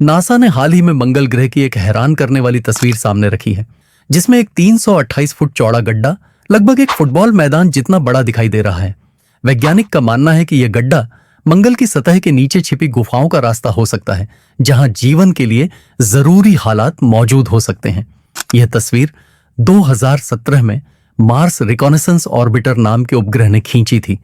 NASA ने हाल ही में मंगल ग्रह की एक हैरान करने वाली तस्वीर सामने रखी है, जिसमें एक 328 फुट चौड़ा गड्ढा लगभग एक फुटबॉल मैदान जितना बड़ा दिखाई दे रहा है। वैज्ञानिक का मानना है कि यह गड्ढा मंगल की सतह के नीचे छिपी गुफाओं का रास्ता हो सकता है, जहां जीवन के लिए जरूरी हालात मौजूद हो सकते हैं। यह तस्वीर 2017 में मार्स रिकॉनेसेंस ऑर्बिटर नाम के उपग्रह ने खींची थी।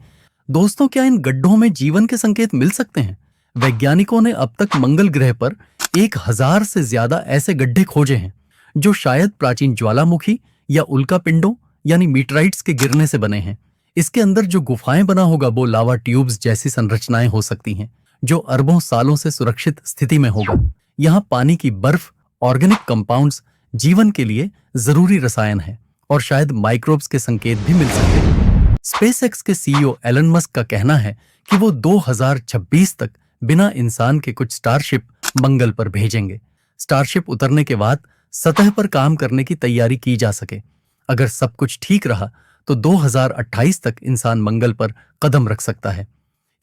दोस्तों, क्या इन गड्ढों में जीवन के संकेत मिल सकते हैं? वैज्ञानिकों ने अब तक मंगल ग्रह पर 1000 से ज्यादा ऐसे गड्ढे खोजे हैं, जो शायद प्राचीन ज्वालामुखी या उल्कापिंडों यानी मीटराइट्स के गिरने से बने हैं। इसके अंदर जो गुफाएं बना होगा वो लावा ट्यूब्स जैसी संरचनाएं हो सकती हैं, जो अरबों सालों से सुरक्षित स्थिति में होगा। यहाँ पानी की बर्फ, ऑर्गेनिक कंपाउंड्स, जीवन के लिए जरूरी रसायन है और शायद माइक्रोब्स के संकेत भी मिल सकते हैं। स्पेसएक्स के सीईओ एलन मस्क का कहना है कि वो 2026 तक बिना इंसान के कुछ स्टारशिप मंगल पर भेजेंगे। स्टारशिप उतरने के बाद सतह पर काम करने की तैयारी की जा सके। अगर सब कुछ ठीक रहा तो 2028 तक इंसान मंगल पर कदम रख सकता है।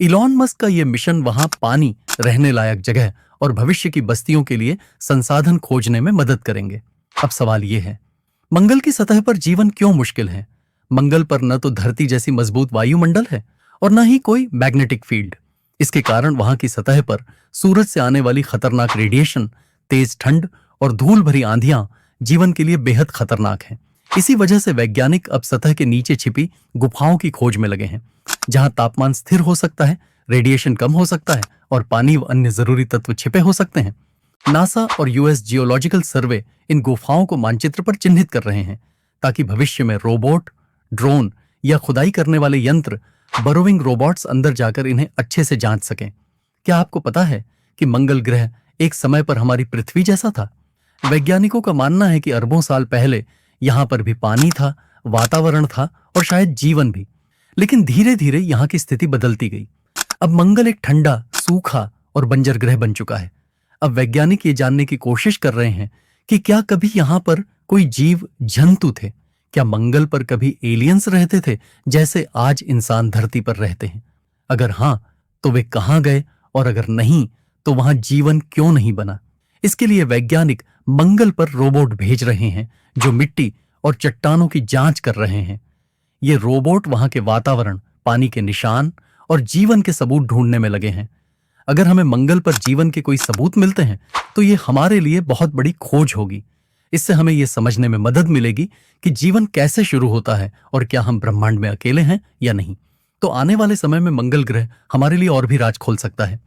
इलॉन मस्क का यह मिशन वहां पानी, रहने लायक जगह और भविष्य की बस्तियों के लिए संसाधन खोजने में मदद करेंगे। अब सवाल यह है, मंगल की सतह पर जीवन क्यों मुश्किल है? मंगल पर न तो धरती जैसी मजबूत वायुमंडल है और न ही कोई मैग्नेटिक फील्ड। इसके कारण वहां की सतह पर सूरज से आने वाली खतरनाक रेडिएशन, तेज ठंड और धूल भरी आंधियां जीवन के लिए बेहद खतरनाक हैं। इसी वजह से वैज्ञानिक अब सतह के नीचे छिपी गुफाओं की खोज में लगे हैं, जहां तापमान स्थिर हो सकता है, रेडिएशन कम हो सकता है और पानी व अन्य जरूरी तत्व छिपे हो सकते हैं। नासा और यूएस जियोलॉजिकल सर्वे इन गुफाओं को मानचित्र पर चिन्हित कर रहे हैं, ताकि भविष्य में रोबोट, ड्रोन या खुदाई करने वाले यंत्र, बरोविंग रोबोट्स अंदर जाकर इन्हें अच्छे से जांच सकें। क्या आपको पता है कि मंगल ग्रह एक समय पर हमारी पृथ्वी जैसा था? वैज्ञानिकों का मानना है कि अरबों साल पहले यहां पर भी पानी था, वातावरण था और शायद जीवन भी। लेकिन धीरे धीरे यहां की स्थिति बदलती गई। अब मंगल एक ठंडा, सूखा और बंजर ग्रह बन चुका है। अब वैज्ञानिक ये जानने की कोशिश कर रहे हैं कि क्या कभी यहां पर कोई जीव जंतु थे? क्या मंगल पर कभी एलियंस रहते थे, जैसे आज इंसान धरती पर रहते हैं? अगर हां, तो वे कहां गए, और अगर नहीं, तो वहां जीवन क्यों नहीं बना? इसके लिए वैज्ञानिक मंगल पर रोबोट भेज रहे हैं, जो मिट्टी और चट्टानों की जांच कर रहे हैं। ये रोबोट वहां के वातावरण, पानी के निशान और जीवन के सबूत ढूंढने में लगे हैं। अगर हमें मंगल पर जीवन के कोई सबूत मिलते हैं, तो ये हमारे लिए बहुत बड़ी खोज होगी। इससे हमें यह समझने में मदद मिलेगी कि जीवन कैसे शुरू होता है और क्या हम ब्रह्मांड में अकेले हैं या नहीं। तो आने वाले समय में मंगल ग्रह हमारे लिए और भी राज खोल सकता है।